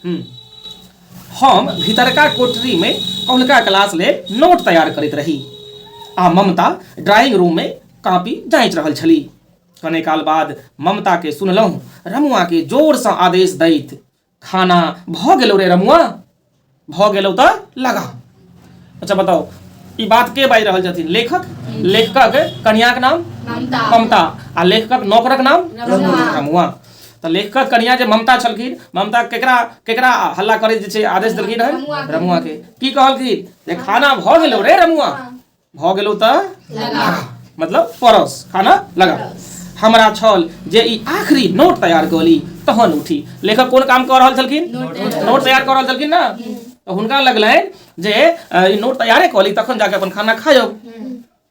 हम भीतरका कोठरी में कौनका क्लास ले नोट तैयार करैत रही आ ममता ड्राइंग रूम में कॉपी जाँच रहल छली। कने काल बाद ममता के सुनलहुँ रमुआ के जोर से आदेश दैत, खाना भ गेलौ रे रमुआ, भ गेलौ त लगा। अच्छा बताओ ई बात के बाजि रहल छथिन? लेखक। लेखकक कन्याक नाम ममता आ लेखकक नौकरक नाम रमुआ। तो लेखकक कन्या जे ममता छलखिन, ममता केकरा केकरा हल्ला करे जे छै आदेश देलखिन है? रमुआ के। की कहलखिन? जे खाना भ गेलौ रे रमुआ, भ गेलौ त लगा, मतलब परस, खाना लगा। हमरा छल जे ई आखिरी नोट तैयार कली तहन उठी। लेखक कोन काम कर रहल छलखिन? नोट तैयार कर रहल छलखिन ना। तो हुनका लगलैन जे ई नोट तैयारे कली तखन जाके अपन खाना खायब।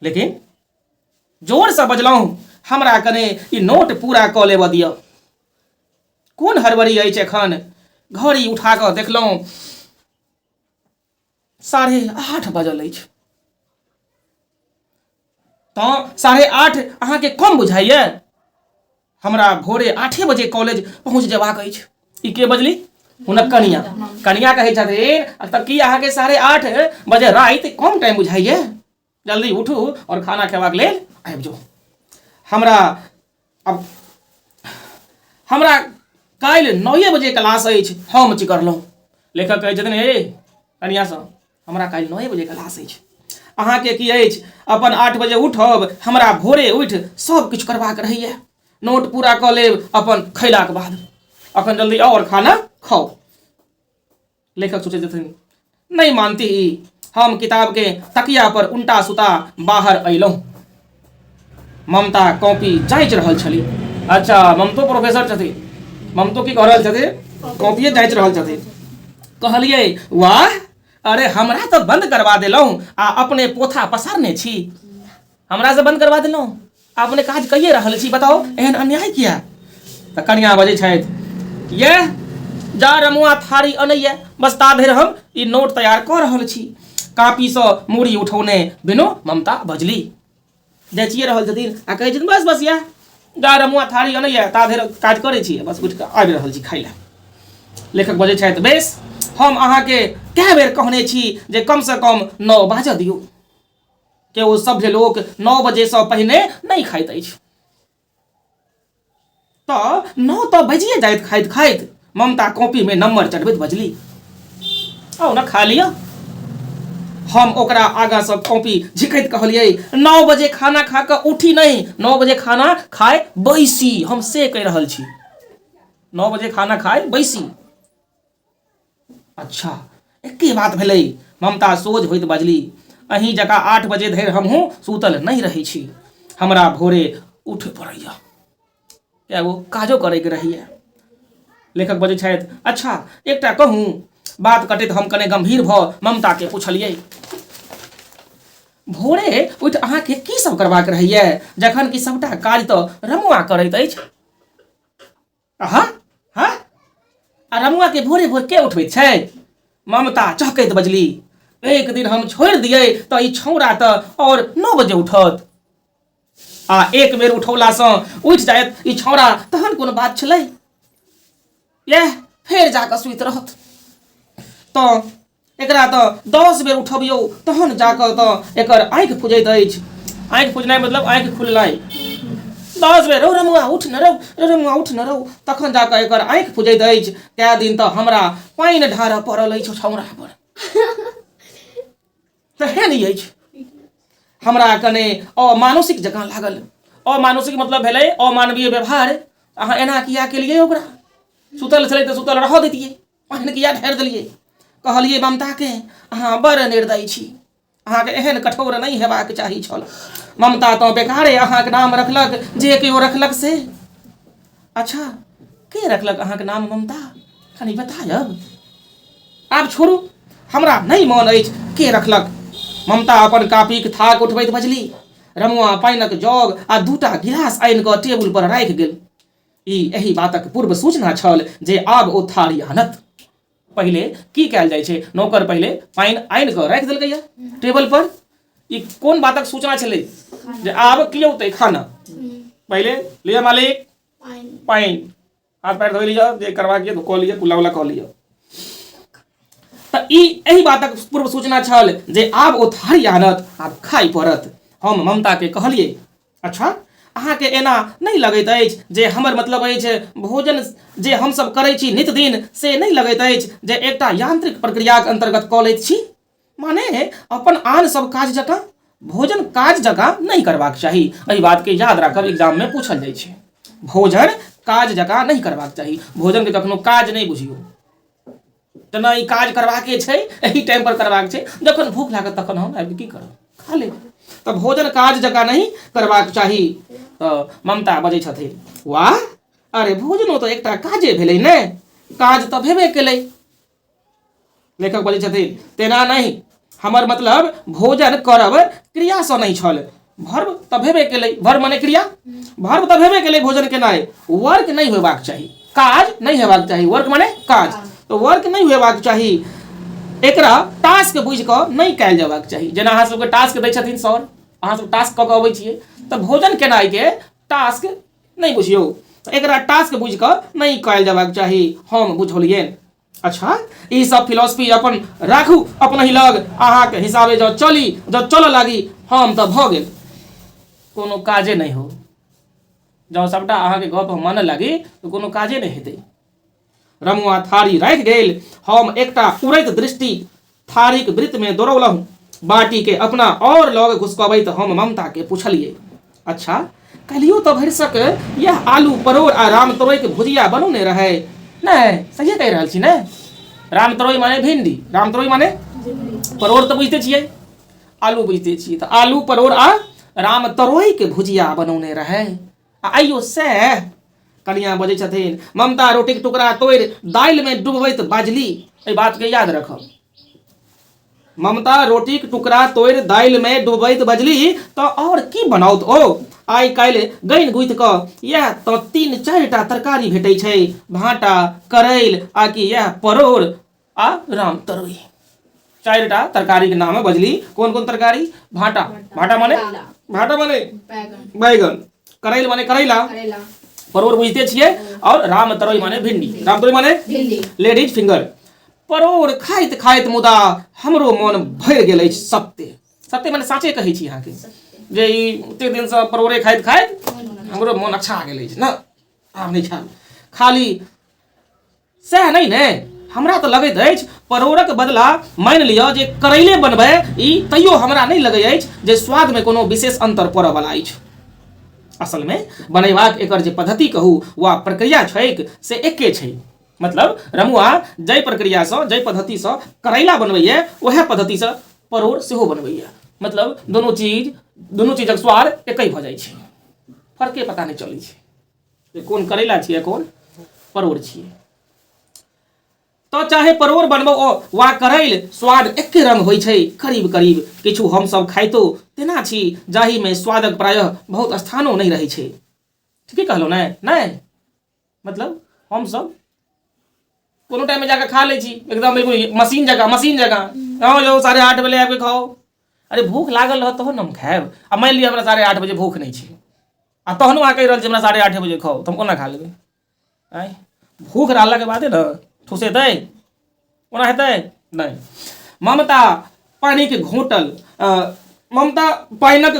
लेकिन जोर से बजलहुँ हमरा कने ई नोट पूरा क लेबऽ दिअ। कोन हड़बड़ी अछि एखन? घड़ी उठा कऽ देखलहुँ 8:30 बजल अछि। तो 8:30 अहाँके कम बुझाइए? हमरा भोरे 8 बजे कॉलेज पहुँच जेबाक अछि। ई के बजली? हुनक कनिया। कनिया कहै छथिन तऽ की अहाँके 8:30 बजे राति कम टाइम बुझाइए? जल्दी उठू और खाना खेबाक लेल आबि जाउ। हमरा काल्हि 9 बजे क्लास अछि, हम चिकरलहुँ। लेखक कहै छथिन हे कनियासँ, हमरा काल्हि 9 बजे क्लास अछि, अहाँके की अछि? अपन 8 बजे उठब, हमरा भोरे उठि सब किछु करबाक रहैए। नोट पूरा कऽ लेब अपन खैलाक बाद, अखन जल्दी आओ और खाना खाओ। लेखक सोचे छथिन नहीं मानती ही। हम किताब के तकिया पर उल्टा सुता बाहर अयलहुँ। ममता कॉपी जाँच रहल छली। अच्छा ममतो प्रोफेसर छथिन। ममतो की कह रहल छथिन? कॉपिये जाँच रहल छथिन। कहलिए वाह, अरे हमरा तो बंद करवा देलहुँ आ अपने पोथा पसारने छी। हमरा से बंद करवा देलहुँ, अपने काज कहिए रहल छी, बताओ एहन अन्याय किया? तऽ कनिया बजै छथि ये जा रमुआ थारी अनैया, बस ता धरि हम ई नोट तैयार कऽ रहल छी। कापी से मूड़ी उठौने बिनु ममता बजली। जाँचिए रहल छथिन आ कहै छथिन बस बस या जा रमुआ थारी अनैया, ता धरि काज करै छी, बस उठि कऽ आबि रहल छी खाइ लए। लेखक बजै छथि बेस, हम अहाँके कए बेर कहने छी जे कम से कम 9 बाजऽ दियौ। के ओ सभ्य लोक 9 बजे से पहिने नहीं खाइत अछि। तो 9 तो बजिए जाइत खाइत खाइत। ममता कॉपी में नंबर चढ़बैत बजली औ ना खा लिया। हम ओकरा आगा से कॉपी झिकैत कहलिए 9 बजे खाना खा कर उठी नहीं, 9 बजे खाना खाए बैसी। हम से कह रहल छी 9 बजे खाना खाए बैसी। अच्छा एके बात भेलै। ममता सोझ होइत बजली अहीं जकाँ 8 बजे धरि हमहूँ सुतल नहीं रही छी, हमरा भोरे उठ पड़ैया, एगो काजो करैके रहैया। लेखक बजै छथि अच्छा एकटा कहूँ? बात कटैत हम कने गंभीर भऽ ममता के पूछलिए भोरे उठि अहाँके की सब करबाक रहैया, जखन कि सबटा काज तऽ रमुआ करैत अछि? अहाँ हाँ आ रमुआ के भोरे भोर के उठबैत छै? ममता चहकैत बजली एक दिन हम छोड़ि दिए तो ई छौड़ा तऽ और 9 बजे उठत, आ एक बेर उठौलासँ उठि जायत ई छौड़ा तहन कोनो बात छलै? यह फेर जाकऽ सुति रहत। तो एकरा तऽ 10 बेर उठबियौ तहन जाकऽ तऽ एकर आँखि खुजैत अछि। आँखि खुजनाइ मतलब आँखि खुलनाइ। 10 बेर रौ रमुआ उठ न रौ, रमुआ उठ न रौ, तखन जाकऽ एकर आँखि खुजैत अछि। कए दिन तऽ हमरा पानि ढारऽ पड़ल अछि छौड़ा पर। तेहन अछि हमरा कने अमानुषिक जकाँ लागल। अमानुषिक मतलब भेलै अमानवीय व्यवहार। अहाँ एना किया केलिए? ओकरा सुतल छलै तऽ सुतल रहऽ दैतियै, पानि किया ढारि देलिए? कहलिए ममता के अहाँ बड़ निर्दयी छी, अहाँके एहन कठोर नहीं हेबाक चाही छल। ममता तो बेकारे अहाँके नाम रखलक जे केओ रखलक से। अच्छा के रखलक अहाँके नाम ममता, कनि बतायब? आब छोड़ू, हमरा नहीं मन अछि के रखलक। ममता अपन कापीक थाक उठबैत बजली रमुआ पानिक जग आ 2टा गिलास आनि कऽ टेबुल पर राखि गेल। ई एही बातक पूर्व सूचना छल जे आब ओ थारी आनत। पहिले की कयल जाइ छै? नौकर पहिले पानि आनि कऽ राखि देलकैया टेबल पर। ई कोन बातक सूचना छलै? जे आब की औतै खाना। पहिले लिअ मालिक पानि, हाथ पैर धो लिअ, जे करबाक यऽ कऽ लिअ, कुल्ला उल्ला कऽ लिअ। तऽ ई एही बातक पूर्व सूचना छल जे आब ओ थारी आनत, आब खाइ पड़त। हम ममता के कहलिए, अच्छा अहाँके एना नहीं लगैत अछि जे हमर मतलब अछि भोजन जे हमसब करै छी नित दिन से नहीं लगैत अछि जे एकटा यांत्रिक प्रक्रियाक अंतर्गत कऽ लैत छी? माने अपन आन सब काज जकाँ भोजन काज जकाँ नहीं करबाक चाही। एहि बात के याद राखब, एग्जाम में पूछल जाइ छै। भोजन काज जकाँ नहीं करबाक चाही। भोजन के कखनो काज नहीं बुझियो, जेना ई काज करबाके छै, एही टाइम पर करबाक छै, जखन भूख लागत तखन हम आबि की करब, खा लेब। तऽ भोजन काज जकाँ नहीं करबाक चाही। तऽ ममता बजै छथिन, वाह अरे भोजनो तऽ एकटा काजे भेलै ने, काज तऽ भेबे केलै। लेखक बजै छथिन, तेना नहीं, हमर मतलब भोजन करब क्रियासँ नहीं छल। भर्व तऽ भेबे केलै, भर्व माने क्रिया, भर्व तऽ भेबे केलै भोजन केनाइ, वर्क नहीं होयबाक चाही, काज नहीं हेबाक चाही। वर्क माने काज, तो वर्क नहीं होयबाक चाही। एकरा टास्क बुझि कऽ नहीं कयल जयबाक चाही। जेना अहाँ सबके टास्क दै छथिन सर, अहाँ सब टास्क कऽ के अबै छियै, तऽ भोजन केनाइ के टास्क नहीं बुझियौ, एकरा टास्क बुझि कऽ नहीं कयल जयबाक चाही। हम बुझलियै। अच्छा ई सब फिलोसफी अपन राखू अपना ही लग, अहाँके हिसाबे जब चली, जब चलऽ लागी हम तऽ भऽ गेल, कोनो काजे नहीं हो। जब सबटा अहाँके गप हम मानऽ लागी तऽ कोनो काजे नहीं हेतै। रमुआ थारी राखि गेल। हम एकटा उड़ैत दृष्टि थारीक वृत्त में दौड़ौलहुँ। बाटी के अपना और लग घुसकबैत हम ममता के पूछलिए, अच्छा कलियो तो भरिसक यह आलू परोड़ आ राम तरोई के भुजिया बनौने रहे? नहीं सही कहि रहल छी ने। राम तरोई माने भिंडी, राम तरोई माने परोड़ तऽ बुझते छियै, आलू बुझते छियै, तऽ आलू परोड़ आ राम तरोई के भुजिया बनौने रहे। आइयो सैह? कनिया बजै छथिन, ममता रोटी के टुकड़ा तोड़ि दालि में डुबबैत बाजली। एहि बात के याद रखब। ममता रोटी के टुकड़ा तोड़ि दालि में डुबैत बजली तऽ और की बनाउत ओ? आइ काल्हि गनि गुथि कऽ यह तऽ 3-4 टा तरकारी भेटै छै, भाँटा, करैल आ कि यह परोड़ आ राम तरोई। 4 टा तरकारी के नाम बजली। कोन कोन तरकारी? भाँटा, भाँटा माने बैगन, करैल माने करैला, परोड़ बुझते छियै, और राम तरोई माने भिंडी, राम तरोई माने लेडीज फिंगर। परोड़ खाइत खाइत मुदा हमरो मन भरि गेल अछि। सत्य सत्य माने साँचे कहै छी अहाँके, जे ई ओते दिन से परोड़े खाइत खाइत हमरो मन अच्छा गेल अछि न, आब नहीं खायब। खाली सएह नहीं ने, हमरा तऽ लगैत अछि परोड़क बदला मानि लिअ जे करैले बनबै, ई तैयो हमरा नहीं लगै अछि जे स्वाद में कोनो विशेष अंतर पड़ऽ वाला अछि। असल में बनेबाक एकर जे पद्धति कहू वा प्रक्रिया छैक से एके छै। मतलब रमुआ जै प्रक्रिया से, जै पद्धति से करैला बनबैया, वह पद्धति से परोड़ सेहो बनबैया। मतलब दोनों चीजक स्वाद एके भऽ जाइ छै, फर्के पता नहीं चलै छै जे कोन करैला छियै कोन परोड़ छियै। तो चाहे परोड़ बनबो वा करैल, स्वाद एके रंग होइ छै करीब करीब। किछु हमसब खाइतो तेना छी जाहि में स्वादक प्रायः बहुत स्थानो नहीं रहै छै। ठीके कहलहुँ ने? नहीं मतलब हमसब कोनो टाइम में जाकर खा लै छी, एकदम बिल्कुल मशीन जगह आओ जो 8:30 बजे आके खाओ। अरे भूख लागल रहत तहन हम खायब। आ मानि लिअ हमरा 8:30 बजे भूख नहीं छै, आ तहनो अहाँ कहि रहल छी हमरा 8:30 बजे खाओ, तो हम कोना खा लेबै? आँय भूख रहला के बादे न ठूसेतै, ओना हेतै नहीं। ममता पानिक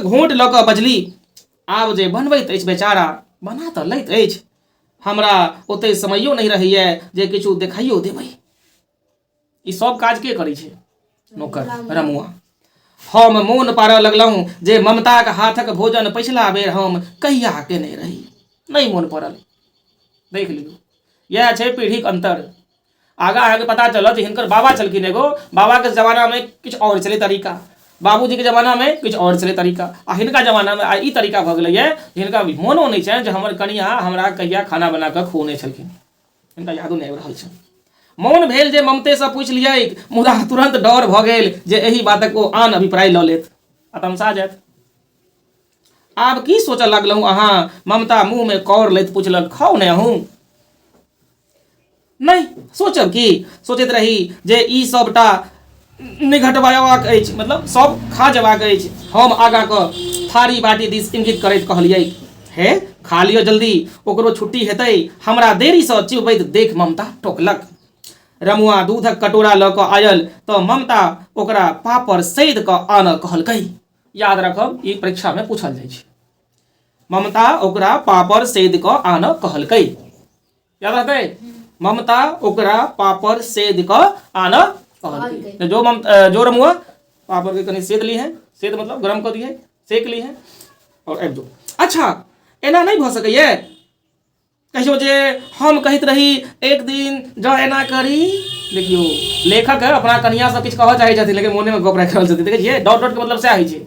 घोंट लऽ कऽ बजली, आब जे बनबैत अछि बेचारा, बना तऽ लैत अछि, हमरा ओते समयो नहीं रहैया जे किछु देखाइयो देबै। ई सब काज के करै छै? नौकर रमुआ। हम मोन पारऽ लगलहुँ जे ममताक हाथक भोजन पछिला बेर हम कहिया केने रही, नहीं मोन पड़ल। देख लियौ, यह छै पीढ़ीक अंतर। आगा अहाँके पता चलत हिनकर बाबा छलखिन एगो, बाबा के जमाना में किछु और छलै तरीका, बाबूजी के जमाना में किछु और छलै तरीका, आ हिनका जमाना में ई तरीका भऽ गेलैए, हिनका मोनो नहीं छनि जे हमर कनिया हमरा कहिया खाना बना कऽ खुओने छलखिन, हिनका यादो नहीं आबि रहल छनि। मोन भेल जे ममते से पूछि लियै, मुदा तुरंत डर भऽ गेल जे एही बातक ओ आन अभिप्राय लऽ लेत आ तमसा जायत। आब की सोचऽ लगलहुँ अहाँ? ममता मुँह में कौर लैत पूछलक, खाउ ने अहूँ? नहीं सोचब की, सोचैत रही जे ई सबटा निघटबाक अछि, मतलब सब खा जेबाक अछि। हम आगाँ कऽ थारी बाटी दिस इंगित करैत कहलियै, हे खा लियो जल्दी, ओकरो छुट्टी हेतै। हमरा देरी से चिबबैत देख ममता टोकलक, रमुआ दूधक कटोरा लऽ कऽ आयल तऽ ममता ओकरा पापड़ सैद कऽ आनऽ कहलकै। याद रखब, ई परीक्षा में पूछल जाइ छै। ममता ओकरा पापड़ सैद कऽ आनऽ कहलकै। याद रहतै, ममता ओकरा पापड़ सेद कऽ आनऽ कहलकै। जो रमुआ पापड़ के कनि सेद ली है, सेद मतलब गरम कर दिए, सेक ली है और आबि जो। अच्छा, एना नहीं भऽ सकैए कहियो जे हम कहैत रही एक दिन जँ एना करी। देखियो, लेखक अपना कनिया से किछु कहऽ चाहै छथिन लेकिन मोने में गप राखि रहल छथिन। देखै छियै, डॉट डॉट के मतलब सएह होइ छै।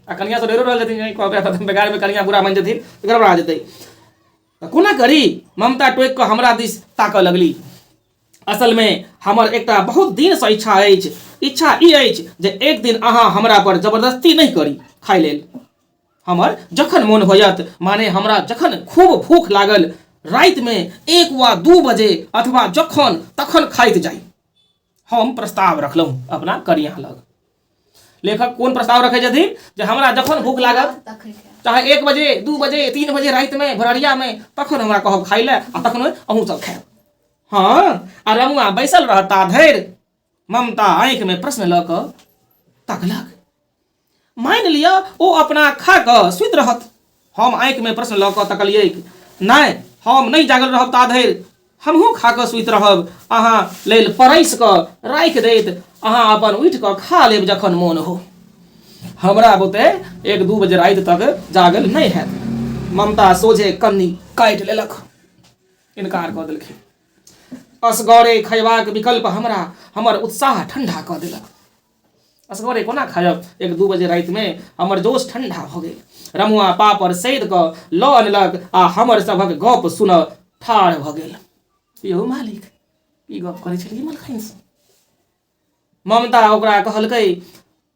आ कनिया से डरो रहल छथिन, बेगार में कनिया बुरा मान जेथिन तऽ गड़बड़ा जेतै। कोना करी? ममता टोकि कऽ हमरा दिस ताकऽ लगली। असल में हमर एकटा बहुत दिनसँ इच्छा अछि। इच्छा ई अछि जे एक दिन अहाँ हमरा पर जबरदस्ती नहीं करी खाय लेल। हमर जखन मोन होयत, माने हमरा जखन खूब भूख लागल, राति में 1 वा 2 बजे अथवा जखन तखन खाइत जाई। हम प्रस्ताव रखलहुँ अपना कनिया लग। लेखक कोन प्रस्ताव रखे छथिन? जे हमरा जखन भूख लागत, चाहे 1 बजे 2 बजे 3 बजे राति में भोरहरिया में, तखन हमरा कहब खाइ ले आ तखन अहूँ सब खायब। हाँ, आ रमुआ बैसल रहता धैर। ममता आँखि में प्रश्न लऽ कऽ तकलक। मान लिअ ओ अपना खा कऽ सुति रहत। हम आँखि में प्रश्न लऽ कऽ तकलियै। नहि, हम नहीं जागल रहब ता धैर, हमहूँ खा कऽ सुति रहब। अहाँ लेल परसि कऽ राखि दैत, अहाँ अपन उठि कऽ खा लेब जखन मोन हो। हमरा बुते 1-2 बजे राति तक जागल नहीं हैत। ममता सोझे कन्नी काटि लेलक, इनकार कऽ देलखिन। असगरे खयबाक विकल्प हमर उत्साह ठंडा कऽ देलक। असगरे कोना खायब? 1-2 बजे राति में हमर जोश ठंडा भऽ गेल। रमुआ पापड़ सैद कऽ लऽ अनलक आ हमर सभक गप सुनऽ ठाढ़ भऽ गेल। यौ मालिक, ई गप करै छलियै मलखाइन से। ममता ओकरा कहलकै,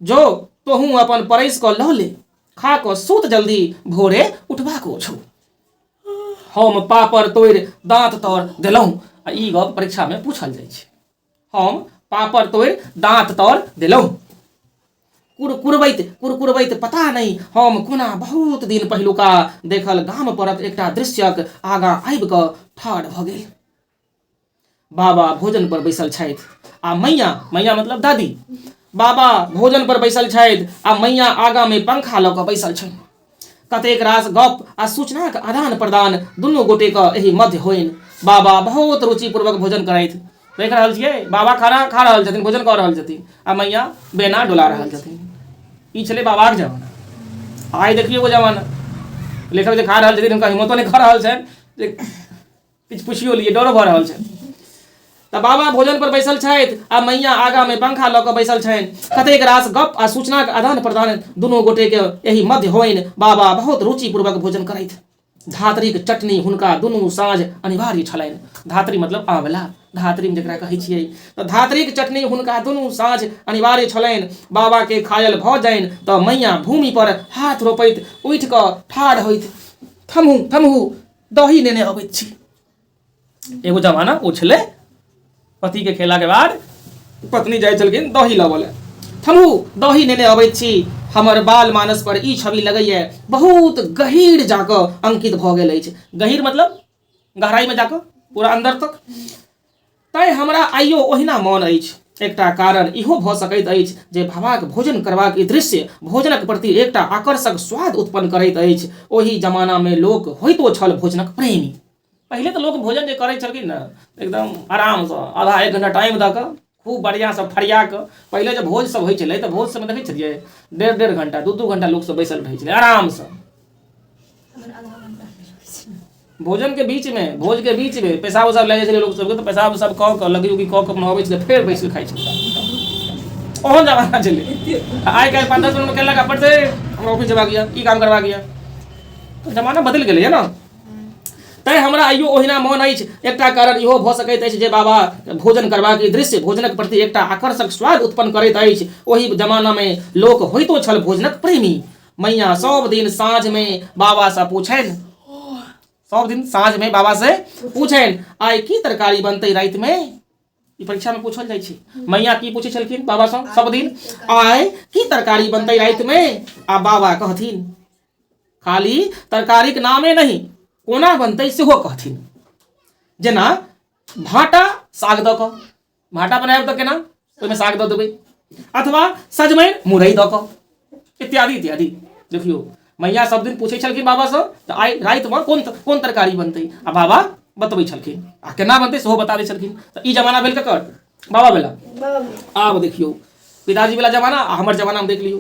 जो तोहूँ अपन परसि कऽ लऽ ले, खा कऽ सुत जल्दी, भोरे उठबाको छौ। हम पापड़ तोड़ि दाँत तर देलहुँ। आ ई गप परीक्षा में पूछल जाइ छै। हम पापड़ तोड़ि दाँत तर देलहुँ। कुरकुरबैत पता नहीं हम कोना बहुत दिन पहिलुका देखल गाम परक एकटा दृश्यक आगाँ आबि कऽ ठाढ़ भऽ गेल। बाबा भोजन पर बैसल छथि आ मैया मतलब दादी। बाबा भोजन पर बैसल छथि आ मैया आगाँ में पंखा लऽ कऽ बैसल छथि। कतेक रास गप आ सूचनाक आदान प्रदान दुनू गोटे के एहि मध्य होइन। बाबा बहुत रुचिपूर्वक भोजन करैत देख रहल छियै। बाबा खाना खा रहल छथिन, भोजन कऽ रहल छथिन आ मैया बेना डोला रहल छथिन। ई छलै बाबाक जमाना। आइ देखियौ वो जमाना। लेखक जे खा रहल छथिन हुनका हिम्मतो नहि खा रहल छनि जे किछु पुछियो लिए, डरो भऽ रहल छनि। तऽ बाबा भोजन पर बैसल छथि आ मैया आगाँ में पंखा लऽ कऽ बैसल छनि। कतेक रास गप आ सूचनाक आदान प्रदान दुनू गोटे के एहि मध्य होइन। बाबा बहुत रुचिपूर्वक भोजन करैत। धात्रीक चटनी हुनका दुनू साँझ अनिवार्य छलनि। धात्री मतलब आंवला, धात्री जकरा कहै छियै। तऽ धात्रीक चटनी हुनका दुनू साँझ अनिवार्य छलनि। बाबा के खायल भऽ जाइन तऽ मैया भूमि पर हाथ रोपैत उठि कऽ ठाढ़ होइत, थमहू दही नेने अबैत छी। एगो जमाना ओ छलै, पति के खेला के बाद पत्नी जाइ छलखिन दही लबऽ ले। थमहू दही नेने अबैत छी। हमर बाल मानस पर ई छवि लगैए बहुत गहीर जाकऽ अंकित भऽ गेल अछि। गहीर मतलब गहराई में जाकऽ पूरा अंदर तक। तैं हमरा आइयो ओहिना मोन अछि। एकटा कारण इहो भऽ सकैत अछि जे बाबाक भोजन करबाक ई दृश्य भोजनक प्रति एकटा आकर्षक स्वाद उत्पन्न करैत अछि। ओहि जमाना में लोक होइतो छल भोजनक प्रेमी। पहिले तऽ लोक भोजन जे करै छलखिन ने एकदम आरामसँ, आधा 1 घंटा टाइम दऽ कऽ खूब बढ़िया से फरिया कऽ। पहिले जब भोज सब होइ छलै तऽ भोज सबमे देखै छलियै 1.5 घंटा 2 घंटा लोक सब बैसल रहै छलै आरामसँ। भोजन के बीच में, भोज के बीच में पेशाब उसाब लए जाइ छलै लोक सबके, तऽ पेशाब उसाब कऽ कऽ लगी उगी कऽ कऽ अपन अबै छलै, फेर बैस कऽ खाइ छलै। ओहन जमाना छलै। आइ काल्हि 5-10 मिनट में केलक अपन से हमरा ऑफिस जबाक यऽ, ई काम करबाक यऽ। जमाना बदलि गेलै ने। तैं हमरा आइयो ओहिना मोन अछि। एकटा कारण इहो भऽ सकैत अछि जे बाबा भोजन करबाक ई दृश्य भोजनक प्रति एकटा आकर्षक स्वाद उत्पन्न करैत अछि। ओहि जमाना में लोक होइतो छल भोजनक प्रेमी। मैया सब दिन साँझ में बाबा से पूछनि, आइ की तरकारी बनतै राति में? ई परीक्षा में पूछल जाइ छै। मैया की पूछै छलखिन बाबा से सब दिन? आइ की तरकारी बनतै राति में? आ बाबा कहथिन खाली तरकारीक नामे नहीं, कोना बनतै सेहो कहथिन। जेना भाटा साग दऽ कऽ भाटा बनायब तऽ केना ओहिमे साग दऽ देबै अथवा सजमनि मुरइ दऽ कऽ इत्यादि इत्यादि। देखियौ मैया सब दिन पूछै छलखिन बाबासँ तऽ आइ रातिमे कोन तरकारी बनतै आ बाबा बतबै छलखिन आ केना बनतै सेहो बता दै छलखिन। तऽ ई जमाना भेल ककर बाबा भेला। आब देखियौ पिताजी वाला जमाना आ हमर जमानामे देख लियौ।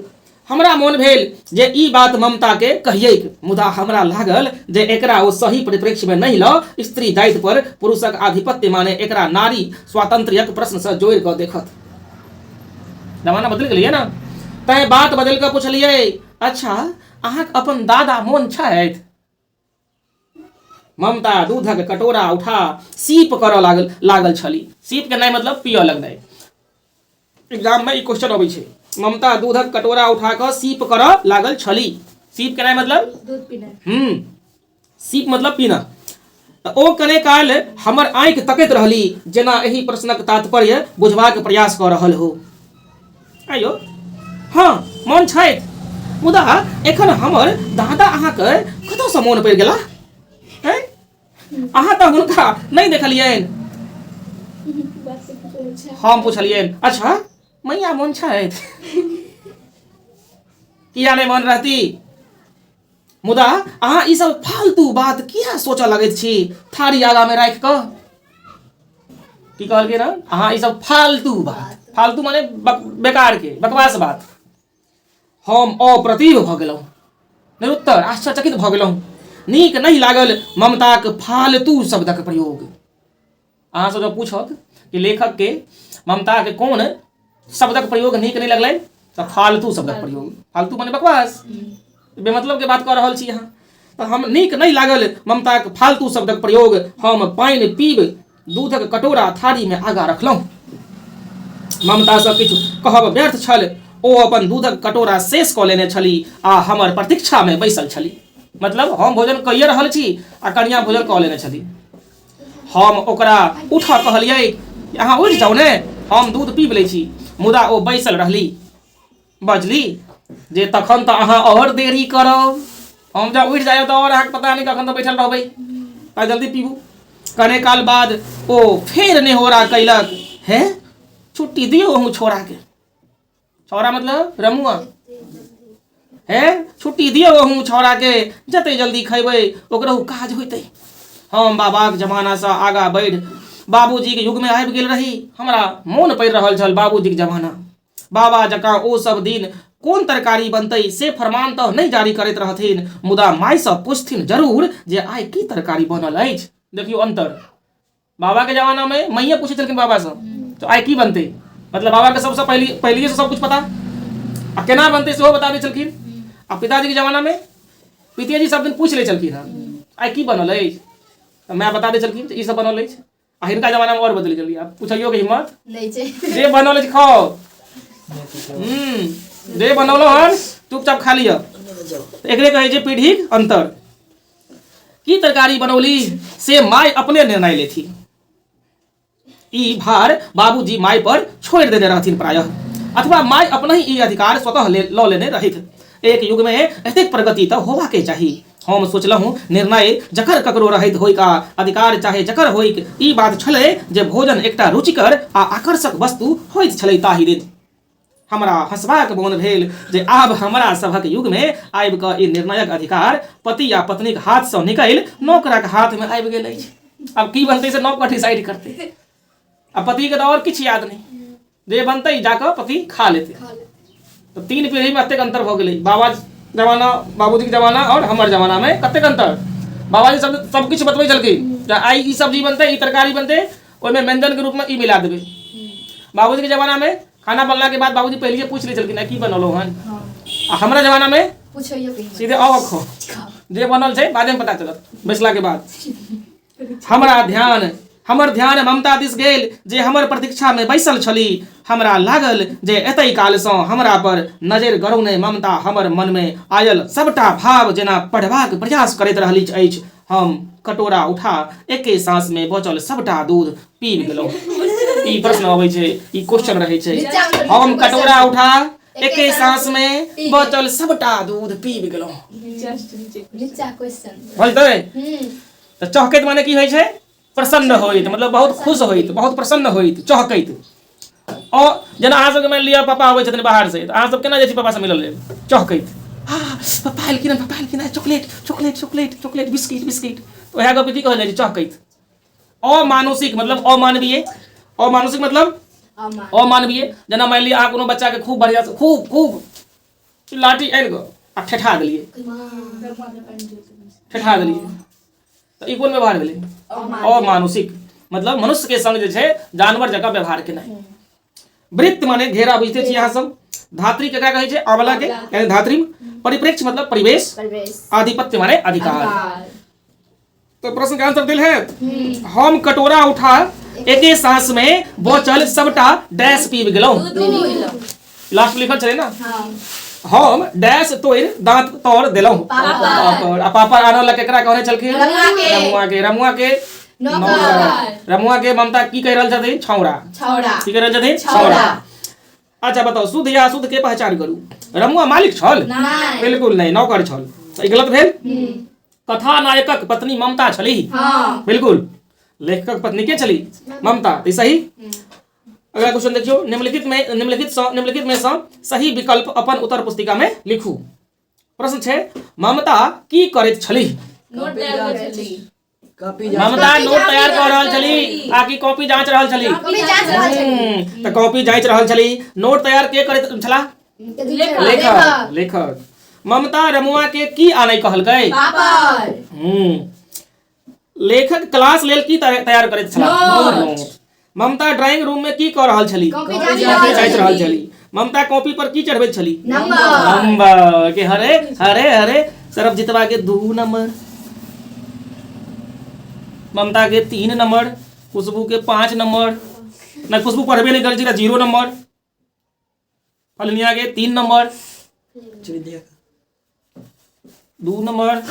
हमरा मोन भेल जे ई बात ममता के कहियै, मुदा हमरा लागल जे एकरा ओ सही परिप्रेक्ष्य में नहीं लऽ स्त्री दायित्व पर पुरुषक आधिपत्य माने एकरा नारी स्वातंत्र्यक प्रश्न से जोड़ि कऽ देखत। जमाना बदलि गेलियै ना, तैं बात बदलि कऽ पुछलियै अच्छा अहाँक अपन दादा मोन छथि? ममता दूधक कटोरा उठा सीप करऽ लागल छली। सीप के नहीं मतलब पियऽ लगनाइ। एग्जाम में ई क्वेश्चन अबै छै। ममता दूधक कटोरा उठा कऽ सीप करऽ लागल छली। सीप के नहीं मतलब दूध पीना। सीप मतलब पीना। ओ कने काल हमर आँखि तकैत रहली जेना एहि प्रश्नक तात्पर्य बुझबाक प्रयास कऽ रहल हो। आइयो हाँ मोन छथि, मुदा एखन हमर दादा अहाँके कतऽसँ मोन पड़ि गेला? अहाँ तऽ हुनका नहीं देखलियनि। हम पूछलियनि अच्छा मैया मोन छथि? किया नहीं मोन रहती, मुदा अहाँ ई सब फालतू बात किया सोचऽ लगैत छी थारी आगा में राखि कऽ? की कहलकै ना अहाँ ई सब फालतू बात, फालतू माने बेकार के बकवास बात। हम अप्रतिभ भऽ गेलहुँ, निरुत्तर आश्चर्यचकित भऽ गेलहुँ। नीक नहीं लागल ममताक फालतू शब्दक प्रयोग। अहाँ सब जब पूछत कि लेखक के ममता के कोन शब्दक प्रयोग नीक नहीं लगलै तऽ फालतू शब्दक प्रयोग। फालतू माने बकवास, बेमतलब के बात कऽ रहल छी अहाँ। तऽ हम नीक नहीं लागल ममताक फालतू शब्दक प्रयोग। हम पानि पीब दूधक कटोरा थारी में आगा रखलहुँ। ममता सँ किछु कहब व्यर्थ छल। ओ अपन दूधक कटोरा शेष कऽ लेने छली आ हमर प्रतीक्षा में बैसल छली। मतलब हम भोजन कइए रहल छी आ कनिया भोजन कऽ लेने छली। हम ओकरा उठऽ कहलियै अहाँ उठि जाउ ने हम दूध पीब लै छी, मुदा ओ बैसल रहली। बजली जे तखन तऽ अहाँ और देरी करब, हम जब उठि जायब तऽ और अहाँके पता नहीं कखन तऽ बैठल रहबै, जल्दी पीबू। कने काल बाद ओ फेर नेहोरा कैलक हे छुट्टी दियौ अहूँ छोरा के। छौरा मतलब रमुआ। हे छुट्टी दियौ अहूँ छौरा के, जते जल्दी खैबै ओकरो काज होइतै। हम बाबाक जमाना सँ आगा बढ़ि बाबूजी के युग में आबि गेल रही। हमरा मोन पड़ि रहल छल बाबूजी के जमाना। बाबा जकाँ ओ सब दिन कोन तरकारी बनतै से फरमान तऽ नहीं जारी करैत रहथिन, मुदा माय सँ पूछथिन जरूर जे आइ की तरकारी बनल अछि। देखियौ अंतर। बाबा के जमाना में मैया पूछै छलखिन बाबा सँ तो आइ की बनतै, मतलब बाबा के सबसँ पहले से सब कुछ पता आ केना बनतै सेहो बता दै छलखिन। आ पिताजी के जमाना में पिताजी सब दिन पूछ लै छलखिन हँ आइ की बनल अछि तऽ माय बता दै छलखिन ई सब बनल अछि। आ हिनका जमाना में और बदलि गेलै, आब पूछैयो के हिम्मत नहीं छै। जे बनल अछि खाओ, जे बनौलहुँ हन चुपचाप खा लिअ। एकरे कहै छै पीढ़ीक अंतर। की तरकारी बनौली से माय अपने निर्णय लेथी। ई भार बाबूजी माय पर छोड़ि देने रहथिन प्रायः, अथवा माय अपना ही ई अधिकार स्वतः लऽ लेने रहथि। एक युग में एतेक प्रगति तऽ होबाके चाही। हम सोचलहुँ निर्णय जकर ककरो रहैत होइक आ अधिकार चाहे जकर होइक, ई बात छलै जे भोजन एकटा रुचिकर आ आकर्षक वस्तु होइत छलै ताहि दिन। हमरा हंसबाक मोन भेल जे आब हमरा सभक युग में आबि कऽ ई निर्णायक अधिकार पति या पत्नीक हाथ सँ निकलि नौकरक हाथ में आबि गेल अछि। आब की बनतै से नौकर डिसाइड करतै। आ पति के तो और किछु याद नहीं, जे बनतै जाकऽ पति खा लेतै। तो 3 पीढ़ी में एतेक अंतर भऽ गेलै। बाबा जमाना बाबूजी के जमाना और हमर जमाना में कतेक अंतर। बाबाजी सब किछु बतबै छलखिन आइ ई सब्जी बनतै ई तरकारी बनतै ओहिमे व्यंजन के रूप में ई मिला देबै। बाबूजी के जमाना में खाना बनला के बाद बाबूजी पहले पूछ लै छलखिन की बनौलहुँ हन। आ हमरा जमाना में सीधे आओ खो, जे बनल छै बादे में पता चलत बैसला के बाद। हमर ध्यान ममता दिस गेल जे हमर प्रतीक्षा में बैसल छली। हमरा लागल जे एतै काल सँ हमरा पर नजरि गड़ौने ममता हमर मन में आयल सबटा भाव जेना पढ़बाक प्रयास करैत रहली अछि। हम कटोरा उठा एके सांस में बचल सबटा दूध पीब गेलहुँ। ई प्रश्न अबै छै, ई क्वेश्चन रहै छै। हम कटोरा उठा एके सांस में बचल सबटा दूध पीब गेलहुँ। बुझतै तऽ चहकैत माने की होइ छै प्रसन्न होइत, मतलब बहुत खुश होइत, बहुत प्रसन्न होइत, चहकैत। और जेना अहाँ सबके मान लिअ पापा अबै छथिन बाहर से, तऽ अहाँ सब केना जाइ छी पापा से मिलल लेल? चहकैत, पापा एलखिन, chocolate chocolate chocolate chocolate, biscuit biscuit. तो वएह गप की कहल जाइ छै? चहकैत। अमानुषिक मतलब अमानवीय, अमानुषिक मतलब अमानवीय। जेना मान लिअ अहाँ कोनो बच्चा के खूब बढ़िया से खूब खूब लाठी आनि कऽ आ ठेठा देलियै, तऽ ई कोन व्यवहार भेलै? अमानुषिक, मतलब मनुष्य के संग जे छै जानवर जकाँ व्यवहार केनाइ। वृत्त माने घेरा, बुझते छी अहाँ सब। धात्री केकरा कहै छै? आंवला के, यानी धात्री। परिप्रेक्ष्य मतलब परिवेश। आधिपत्य माने अधिकार। तो प्रश्न का आंसर दिल है। हम कटोरा उठा एके सांस में बोचल सबटा डैश पीब गेलौं। लास्ट में लिखल छलै ना, हम डैश तोड़ दांत तोड़ देलौं। पापड़ आनल ला केकरा कहने छलखिन? रमुआ के रमुआ के ममता की कह रहल छथिन? छौड़ा। की कह रहल छथिन? छौड़ा। अच्छा बताओ, शुद्ध या अशुद्ध के पहचान करू। रमुआ मालिक छल? बिल्कुल नहीं, नौकर छल। ई गलत भेल। कथानायकक पत्नी ममता छली? बिल्कुल। लेखकक पत्नी के छली? ममता। ई सही। अगला क्वेश्चन देखियो, निम्नलिखित में से सही विकल्प अपन उत्तर पुस्तिका में लिखू। प्रश्न छै, ममता की करैत छली? ममता नोट तैयार कर रहल छली आकि कॉपी जांच रहल छली? तऽ कॉपी जांच रहल छली। नोट तैयार के करैत छला? लेखक। लेखक। ममता रमुआ के की आनै कहलकै? लेखक क्लास लेल की तैयार करैत छला? ममता ड्राइंग रूम में की कर रहल छली? कॉपी जांच रहल छली। ममता कॉपी पर की चढ़बैत छली? नंबर। के हरे हरे हरे सरबजीतवा के 2 नंबर, ममता के 3 नंबर, खुशबू के 5 नंबर। ना खुशबू पढ़बे नहीं कर 0 नंबर। फलनिया के 3 नंबर, 2 नंबर।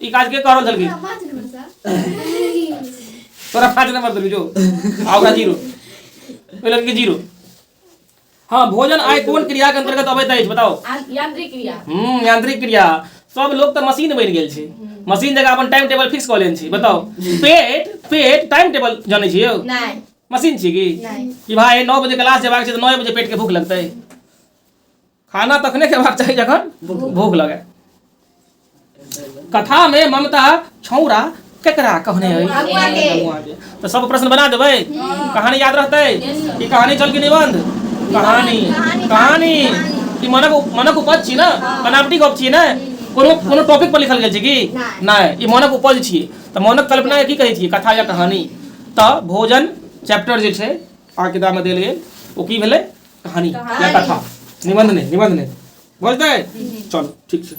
ई काज के करल छलकी? तोरा 5 नंबर देलू जो, आउरा 0, ओइ लड़की 0। हाँ, भोजन आय कोन क्रिया के अंतर्गत अबैत अछि? बताओ। यांत्रिक क्रिया। यांत्रिक क्रिया। सब लोग तो मशीन बन गेल छै। मशीन जगह अपन टाइम टेबल फिक्स कर लेन छी। बताओ, पेट टाइम टेबल जाने छी? नहीं। मशीन छी कि भाई 9 बजे क्लास जेबाक छै तऽ 9 बजे पेट के भूख लगतै? खाना तखने खेबाक चाही जखन भूख लगे। कथा में ममता छौड़ा केकरा कहने है? तो सब प्रश्न बना देबै। कहानी याद रहतै कि कहानी चल के निबंध? कहानी। ई मनक उपज छी ना, बनावटी गप छी ना। कोनो टॉपिक पर लिखल गेल छै कि नहीं? ई मनक उपज छी। तऽ मनक कल्पना की कहै छी? कथा या कहानी। तऽ भोजन चैप्टर जे छै आ किताब में देल गेल ओ की भेलै? कहानी या कथा। निबंध नहीं बोलते। चलो ठीक छै।